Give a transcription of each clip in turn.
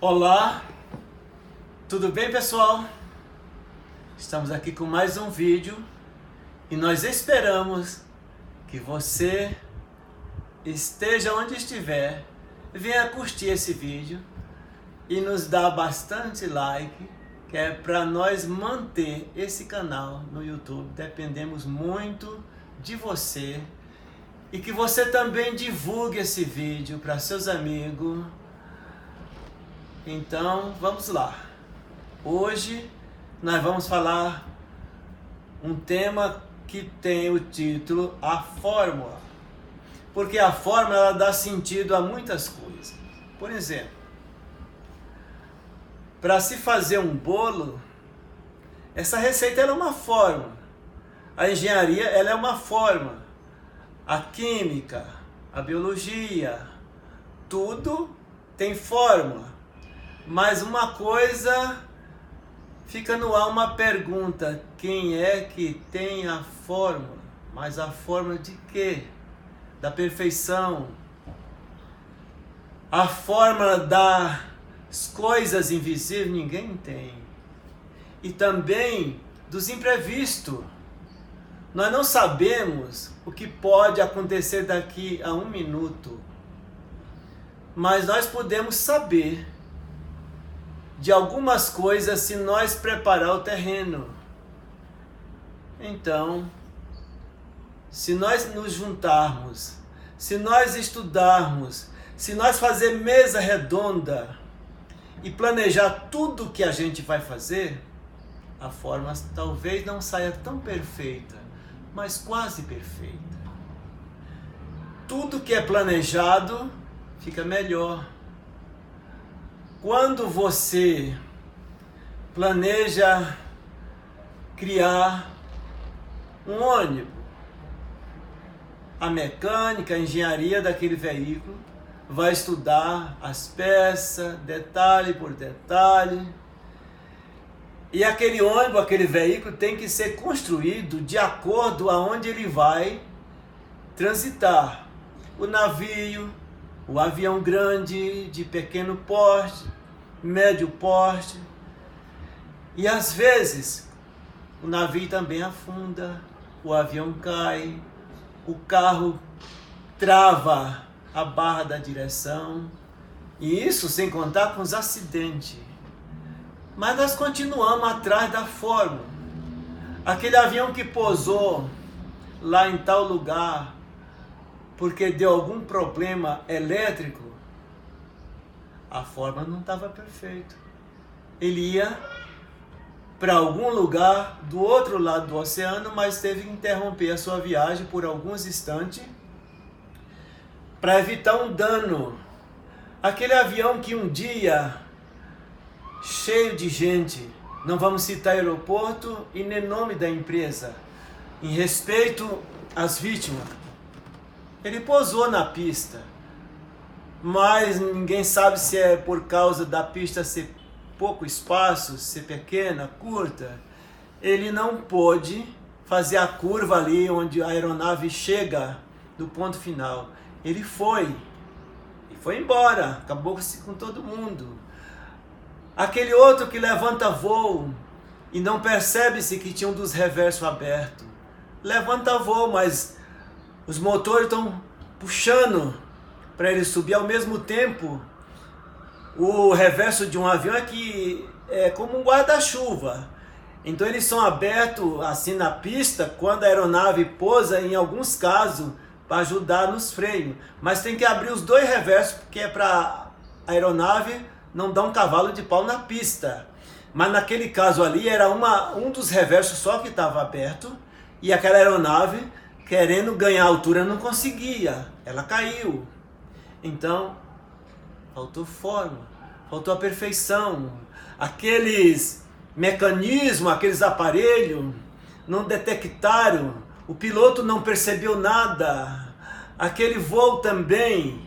Olá, tudo bem, pessoal? Estamos aqui com mais um vídeo e nós esperamos que você esteja onde estiver, venha curtir esse vídeo e nos dar bastante like, que é para nós manter esse canal no YouTube. Dependemos muito de você e que você também divulgue esse vídeo para seus amigos. Então, vamos lá. Hoje nós vamos falar um tema que tem o título A Fórmula. Porque a fórmula ela dá sentido a muitas coisas. Por exemplo, para se fazer um bolo, essa receita ela é uma fórmula. A engenharia ela é uma fórmula. A química, a biologia, tudo tem fórmula. Mas uma coisa fica no ar, uma pergunta: quem é que tem a fórmula? Mas a fórmula de quê? Da perfeição. A fórmula das coisas invisíveis ninguém tem. E também dos imprevistos. Nós não sabemos o que pode acontecer daqui a um minuto. Mas nós podemos saber de algumas coisas se nós preparar o terreno. Então, se nós nos juntarmos, se nós estudarmos, se nós fazer mesa redonda e planejar tudo que a gente vai fazer, a forma talvez não saia tão perfeita, mas quase perfeita. Tudo que é planejado fica melhor. Quando você planeja criar um ônibus, a mecânica, a engenharia daquele veículo vai estudar as peças, detalhe por detalhe. E aquele ônibus, aquele veículo tem que ser construído de acordo aonde ele vai transitar. O navio, o avião grande, de pequeno porte, médio porte. E às vezes o navio também afunda, o avião cai, o carro trava a barra da direção. E isso sem contar com os acidentes. Mas nós continuamos atrás da fórmula. Aquele avião que pousou lá em tal lugar porque deu algum problema elétrico, a fórmula não estava perfeita. Ele ia para algum lugar do outro lado do oceano, mas teve que interromper a sua viagem por alguns instantes para evitar um dano. Aquele avião que um dia, cheio de gente, não vamos citar aeroporto e nem nome da empresa, em respeito às vítimas, ele pousou na pista, mas ninguém sabe se é por causa da pista ser pouco espaço, ser pequena, curta. Ele não pôde fazer a curva ali onde a aeronave chega do ponto final. Ele foi embora, acabou-se com todo mundo. Aquele outro que levanta voo e não percebe-se que tinha um dos reversos aberto. Levanta voo, mas os motores estão puxando para ele subir ao mesmo tempo. O reverso de um avião é como um guarda-chuva. Então eles são abertos assim na pista quando a aeronave pousa, em alguns casos, para ajudar nos freios. Mas tem que abrir os dois reversos, porque é para a aeronave não dar um cavalo de pau na pista. Mas naquele caso ali era um dos reversos só que estava aberto e aquela aeronave, querendo ganhar altura, não conseguia. Ela caiu. Então, faltou forma, faltou a perfeição. Aqueles mecanismos, aqueles aparelhos não detectaram. O piloto não percebeu nada. Aquele voo também,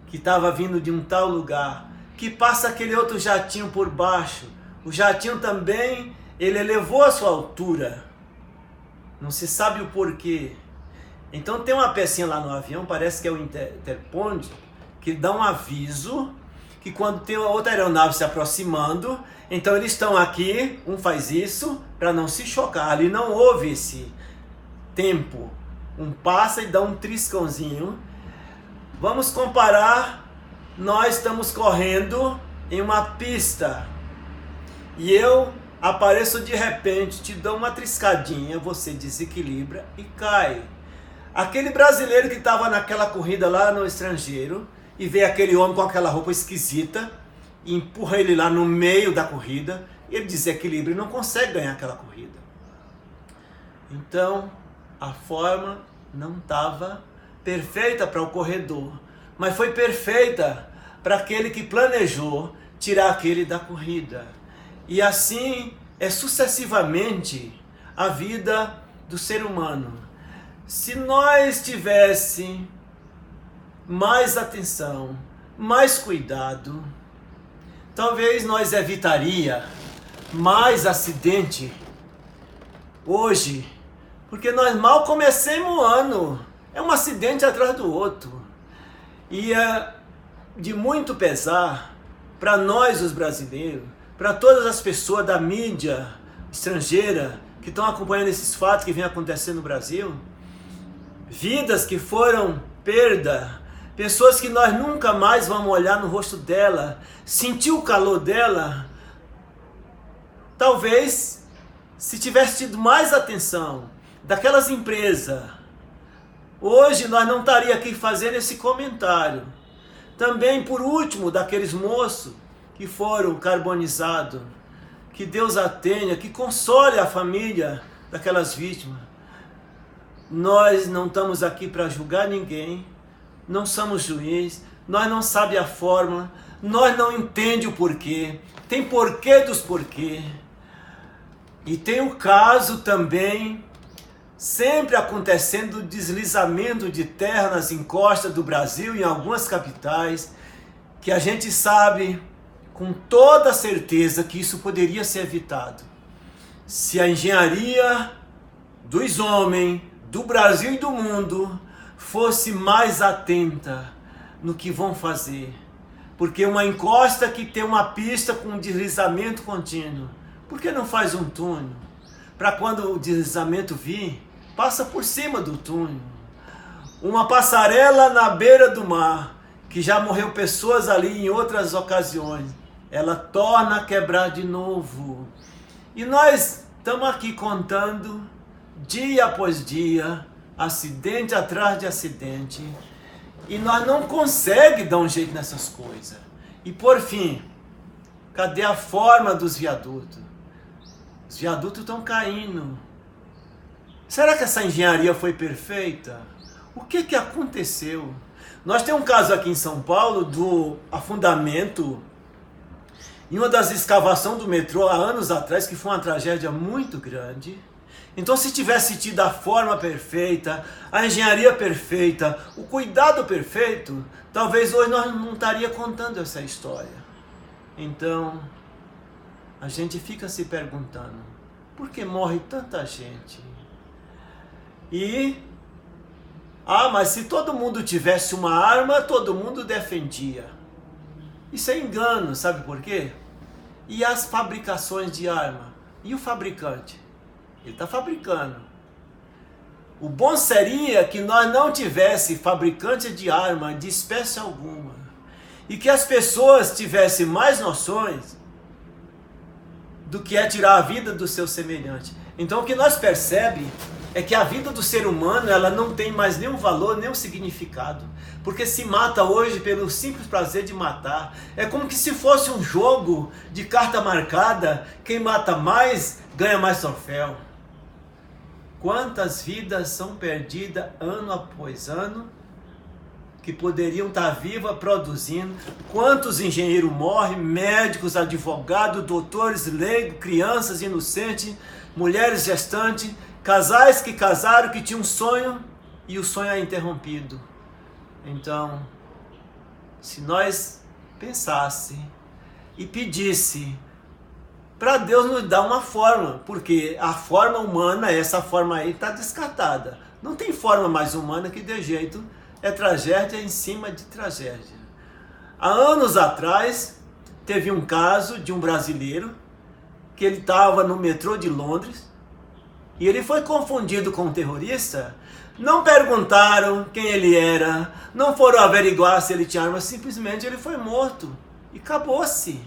que estava vindo de um tal lugar, que passa aquele outro jatinho por baixo. O jatinho também, ele elevou a sua altura. Não se sabe o porquê. Então tem uma pecinha lá no avião, parece que é o interponde, que dá um aviso que quando tem outra aeronave se aproximando, então eles estão aqui, um faz isso para não se chocar. Ali não houve esse tempo. Um passa e dá um triscãozinho. Vamos comparar, nós estamos correndo em uma pista e eu apareço de repente, te dou uma triscadinha, você desequilibra e cai. Aquele brasileiro que estava naquela corrida lá no estrangeiro e vê aquele homem com aquela roupa esquisita e empurra ele lá no meio da corrida, ele desequilibra e não consegue ganhar aquela corrida. Então, a forma não estava perfeita para o corredor, mas foi perfeita para aquele que planejou tirar aquele da corrida. E assim é sucessivamente a vida do ser humano. Se nós tivéssemos mais atenção, mais cuidado, talvez nós evitaria mais acidente hoje, porque nós mal comecemos o ano, é um acidente atrás do outro. E é de muito pesar para nós os brasileiros, para todas as pessoas da mídia estrangeira que estão acompanhando esses fatos que vêm acontecendo no Brasil, vidas que foram perda, pessoas que nós nunca mais vamos olhar no rosto dela, sentir o calor dela. Talvez, se tivesse tido mais atenção daquelas empresas, hoje nós não estaríamos aqui fazendo esse comentário. Também, por último, daqueles moços que foram carbonizados, que Deus a tenha, que console a família daquelas vítimas. Nós não estamos aqui para julgar ninguém, não somos juiz, nós não sabemos a fórmula, nós não entendemos o porquê, tem porquê dos porquê. E tem o caso também, sempre acontecendo, deslizamento de terra nas encostas do Brasil, em algumas capitais, que a gente sabe com toda certeza que isso poderia ser evitado se a engenharia dos homens, do Brasil e do mundo, fosse mais atenta no que vão fazer. Porque uma encosta que tem uma pista com um deslizamento contínuo, por que não faz um túnel? Para quando o deslizamento vir, passa por cima do túnel. Uma passarela na beira do mar, que já morreu pessoas ali em outras ocasiões, ela torna a quebrar de novo. E nós estamos aqui contando, dia após dia, acidente atrás de acidente, e nós não conseguimos dar um jeito nessas coisas. E por fim, cadê a forma dos viadutos? Os viadutos estão caindo. Será que essa engenharia foi perfeita? O que aconteceu? Nós temos um caso aqui em São Paulo do afundamento em uma das escavações do metrô há anos atrás, que foi uma tragédia muito grande. Então, se tivesse tido a forma perfeita, a engenharia perfeita, o cuidado perfeito, talvez hoje nós não estaríamos contando essa história. Então, a gente fica se perguntando, por que morre tanta gente? Mas se todo mundo tivesse uma arma, todo mundo defendia. Isso é engano, sabe por quê? E as fabricações de arma? E o fabricante? Ele está fabricando. O bom seria que nós não tivesse fabricante de arma de espécie alguma. E que as pessoas tivessem mais noções do que é tirar a vida do seu semelhante. Então o que nós percebemos é que a vida do ser humano, ela não tem mais nenhum valor, nenhum significado. Porque se mata hoje pelo simples prazer de matar. É como que se fosse um jogo de carta marcada, quem mata mais ganha mais troféu. Quantas vidas são perdidas ano após ano, que poderiam estar vivas produzindo? Quantos engenheiros morrem, médicos, advogados, doutores, leigos, crianças inocentes, mulheres gestantes, casais que casaram, que tinham um sonho e o sonho é interrompido. Então, se nós pensasse e pedisse para Deus nos dar uma forma, porque a forma humana, essa forma aí está descartada. Não tem forma mais humana que dê jeito, é tragédia em cima de tragédia. Há anos atrás, teve um caso de um brasileiro que ele estava no metrô de Londres e ele foi confundido com um terrorista. Não perguntaram quem ele era, não foram averiguar se ele tinha arma, simplesmente ele foi morto e acabou-se.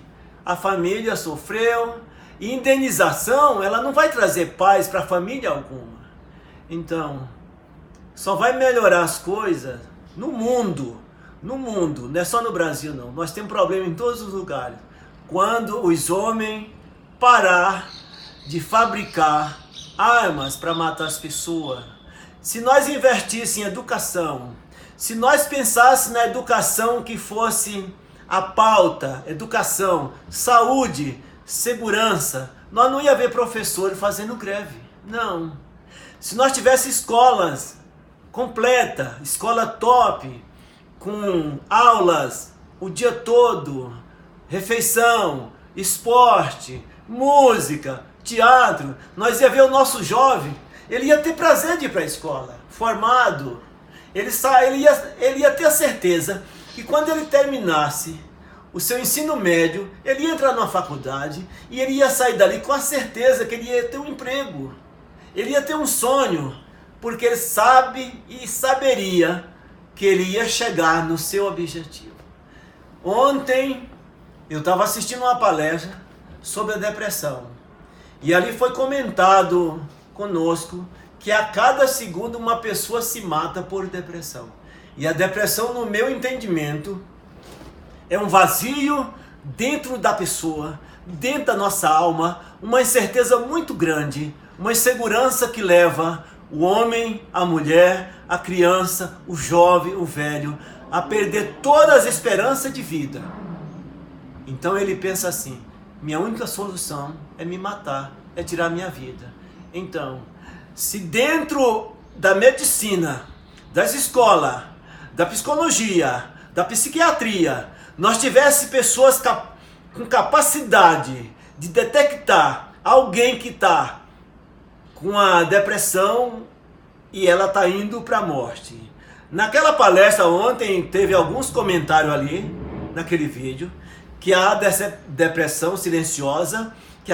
A família sofreu e indenização, ela não vai trazer paz para família alguma. Então, só vai melhorar as coisas no mundo, não é só no Brasil não. Nós temos problema em todos os lugares. Quando os homens parar de fabricar armas para matar as pessoas. Se nós investíssemos em educação, se nós pensássemos na educação que fosse a pauta, educação, saúde, segurança, nós não ia ver professores fazendo greve. Não. Se nós tivéssemos escolas completas, escola top, com aulas o dia todo, refeição, esporte, música, teatro, nós ia ver o nosso jovem, ele ia ter prazer de ir para a escola, formado, ele ia ter a certeza que quando ele terminasse o seu ensino médio, ele ia entrar numa faculdade e ele ia sair dali com a certeza que ele ia ter um emprego, ele ia ter um sonho, porque ele sabe e saberia que ele ia chegar no seu objetivo. Ontem eu estava assistindo uma palestra sobre a depressão e ali foi comentado conosco que a cada segundo uma pessoa se mata por depressão. E a depressão, no meu entendimento, é um vazio dentro da pessoa, dentro da nossa alma, uma incerteza muito grande, uma insegurança que leva o homem, a mulher, a criança, o jovem, o velho, a perder todas as esperanças de vida. Então ele pensa assim, minha única solução é me matar, é tirar minha vida. Então, se dentro da medicina, das escolas, da psicologia, da psiquiatria, nós tivéssemos pessoas com capacidade de detectar alguém que está com a depressão e ela está indo para a morte. Naquela palestra ontem teve alguns comentários ali, naquele vídeo, que há depressão silenciosa, que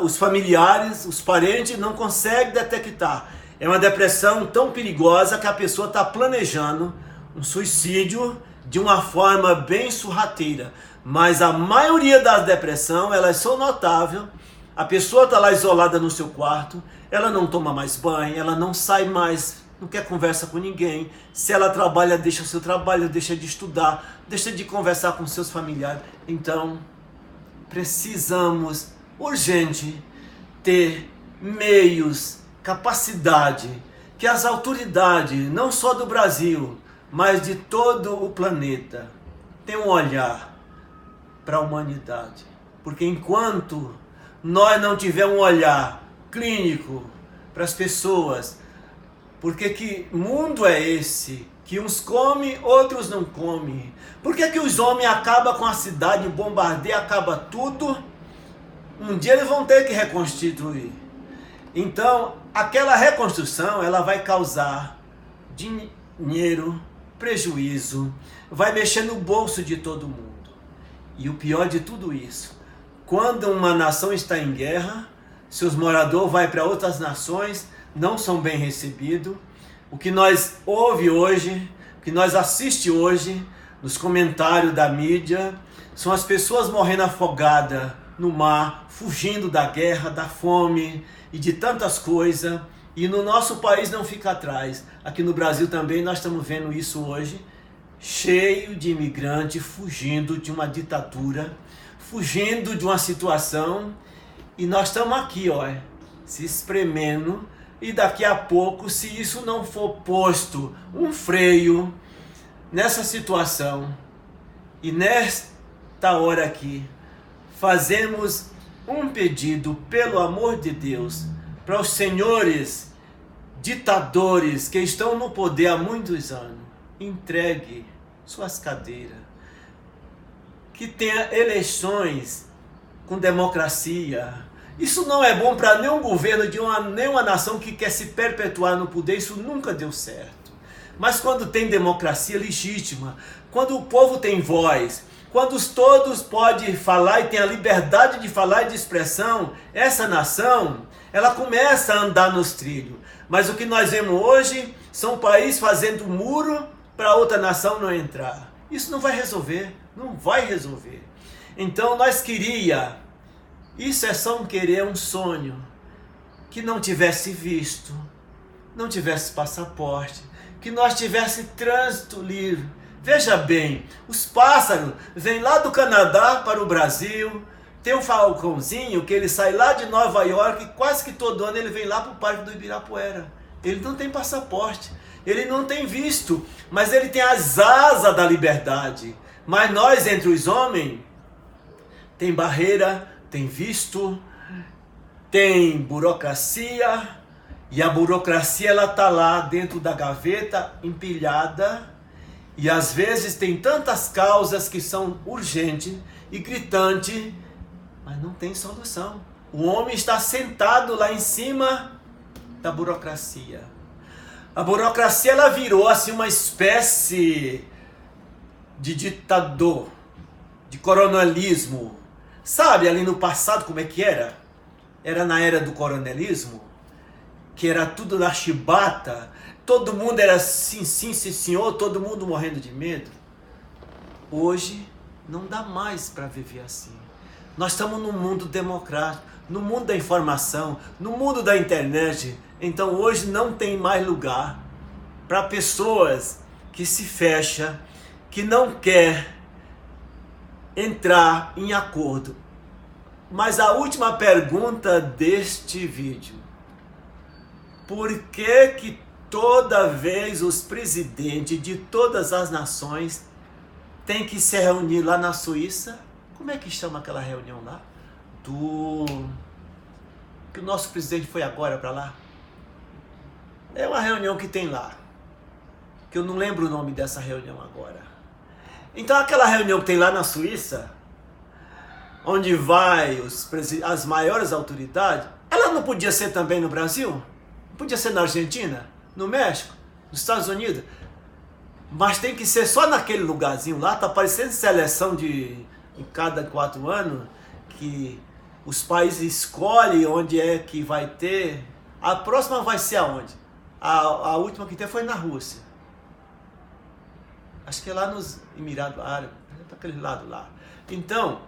os familiares, os parentes não conseguem detectar. É uma depressão tão perigosa que a pessoa está planejando um suicídio de uma forma bem sorrateira. Mas a maioria das depressões, elas são notáveis. A pessoa está lá isolada no seu quarto, ela não toma mais banho, ela não sai mais, não quer conversa com ninguém. Se ela trabalha, deixa o seu trabalho, deixa de estudar, deixa de conversar com seus familiares. Então, precisamos, urgente, ter meios, capacidade, que as autoridades, não só do Brasil, mas de todo o planeta, tenham um olhar para a humanidade. Porque enquanto nós não tivermos um olhar clínico para as pessoas, porque que mundo é esse? Que uns comem, outros não comem. Por que os homens acabam com a cidade, bombardeiam, acaba tudo? Um dia eles vão ter que reconstituir. Então, aquela reconstrução, ela vai causar dinheiro, prejuízo, vai mexer no bolso de todo mundo. E o pior de tudo isso, quando uma nação está em guerra, seus moradores vão para outras nações, não são bem recebidos. O que nós ouve hoje, o que nós assiste hoje, nos comentários da mídia, são as pessoas morrendo afogadas no mar, fugindo da guerra, da fome e de tantas coisas. E no nosso país não fica atrás. Aqui no Brasil também nós estamos vendo isso hoje, cheio de imigrantes fugindo de uma ditadura, fugindo de uma situação. E nós estamos aqui, ó, se espremendo. E daqui a pouco, se isso não for posto um freio nessa situação, e nesta hora aqui, fazemos um pedido, pelo amor de Deus, para os senhores ditadores que estão no poder há muitos anos, entregue suas cadeiras, que tenha eleições com democracia. Isso não é bom para nenhum governo de nenhuma nação que quer se perpetuar no poder, isso nunca deu certo. Mas quando tem democracia legítima, quando o povo tem voz, Quando todos podem falar e têm a liberdade de falar e de expressão, essa nação, ela começa a andar nos trilhos. Mas o que nós vemos hoje são países fazendo muro para outra nação não entrar. Isso não vai resolver, não vai resolver. Então nós queria, isso é só um querer, um sonho, que não tivesse visto, não tivesse passaporte, que nós tivesse trânsito livre. Veja bem, os pássaros vêm lá do Canadá para o Brasil, tem um falcãozinho que ele sai lá de Nova York, quase que todo ano ele vem lá para o Parque do Ibirapuera. Ele não tem passaporte, ele não tem visto, mas ele tem as asas da liberdade. Mas nós, entre os homens, tem barreira, tem visto, tem burocracia, e a burocracia ela está lá dentro da gaveta, empilhada, e às vezes tem tantas causas que são urgentes e gritantes, mas não tem solução. O homem está sentado lá em cima da burocracia. A burocracia ela virou assim uma espécie de ditador, de coronelismo. Sabe ali no passado como é que era? Era na era do coronelismo, que era tudo na chibata, todo mundo era sim, sim, sim, senhor, todo mundo morrendo de medo. Hoje não dá mais para viver assim. Nós estamos num mundo democrático, no mundo da informação, no mundo da internet. Então hoje não tem mais lugar para pessoas que se fecham, que não quer entrar em acordo. Mas a última pergunta deste vídeo: por que toda vez os presidentes de todas as nações têm que se reunir lá na Suíça? Como é que chama aquela reunião lá? Que o nosso presidente foi agora para lá? É uma reunião que tem lá, que eu não lembro o nome dessa reunião agora. Então aquela reunião que tem lá na Suíça, onde vai as maiores autoridades, ela não podia ser também no Brasil? Não podia ser na Argentina, no México, nos Estados Unidos? Mas tem que ser só naquele lugarzinho lá, tá parecendo seleção de em cada 4 anos, que os países escolhem onde é que vai ter. A próxima vai ser aonde? A última que teve foi na Rússia. Acho que é lá nos Emirados Árabes, para aquele lado lá. Então,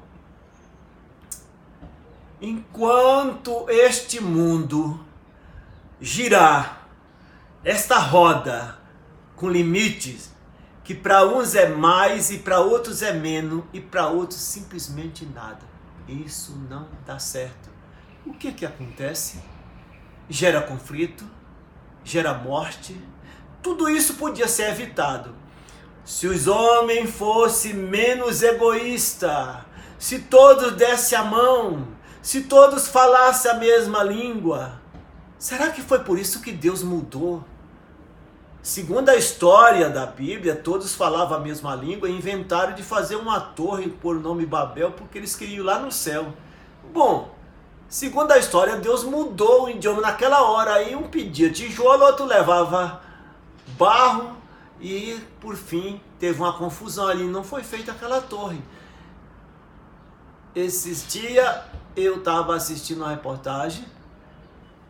enquanto este mundo girar, esta roda com limites, que para uns é mais e para outros é menos e para outros simplesmente nada, isso não dá certo. O que acontece? Gera conflito, gera morte. Tudo isso podia ser evitado se os homens fossem menos egoístas, se todos dessem a mão, se todos falassem a mesma língua. Será que foi por isso que Deus mudou? Segundo a história da Bíblia, todos falavam a mesma língua e inventaram de fazer uma torre por nome Babel, porque eles queriam ir lá no céu. Bom, segundo a história, Deus mudou o idioma naquela hora. Aí um pedia tijolo, outro levava barro e, por fim, teve uma confusão ali. Não foi feita aquela torre. Esses dias eu estava assistindo uma reportagem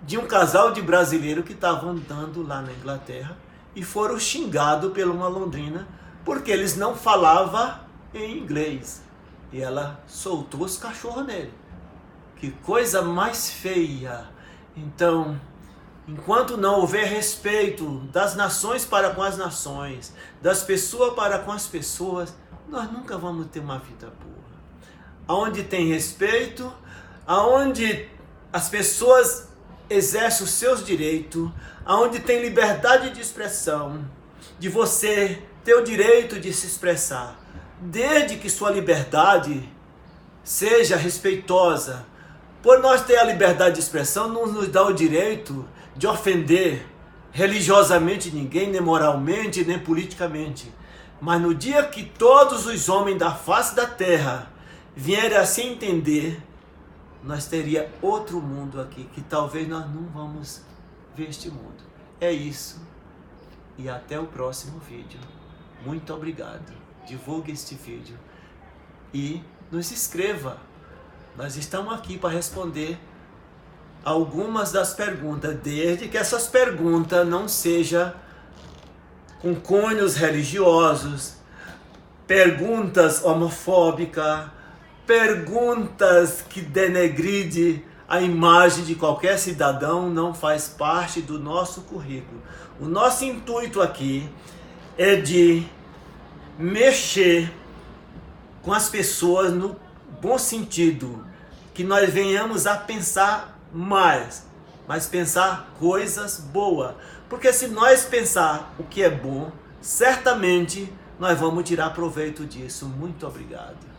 de um casal de brasileiros que estavam andando lá na Inglaterra e foram xingados por uma londrina porque eles não falavam em inglês. E ela soltou os cachorros nele. Que coisa mais feia! Então, enquanto não houver respeito das nações para com as nações, das pessoas para com as pessoas, nós nunca vamos ter uma vida boa. Aonde tem respeito, aonde as pessoas exercem os seus direitos, aonde tem liberdade de expressão, de você ter o direito de se expressar, desde que sua liberdade seja respeitosa. Por nós ter a liberdade de expressão, não nos dá o direito de ofender religiosamente ninguém, nem moralmente, nem politicamente. Mas no dia que todos os homens da face da terra vierem a se entender, nós teria outro mundo aqui, que talvez nós não vamos ver este mundo. É isso. E até o próximo vídeo. Muito obrigado. Divulgue este vídeo. e nos escreva. Nós estamos aqui para responder algumas das perguntas, desde que essas perguntas não sejam com cunhos religiosos, perguntas homofóbicas, perguntas que denegridem a imagem de qualquer cidadão, não faz parte do nosso currículo. O nosso intuito aqui é de mexer com as pessoas no bom sentido, que nós venhamos a pensar mais, mas pensar coisas boas. Porque se nós pensar o que é bom, certamente nós vamos tirar proveito disso. Muito obrigado.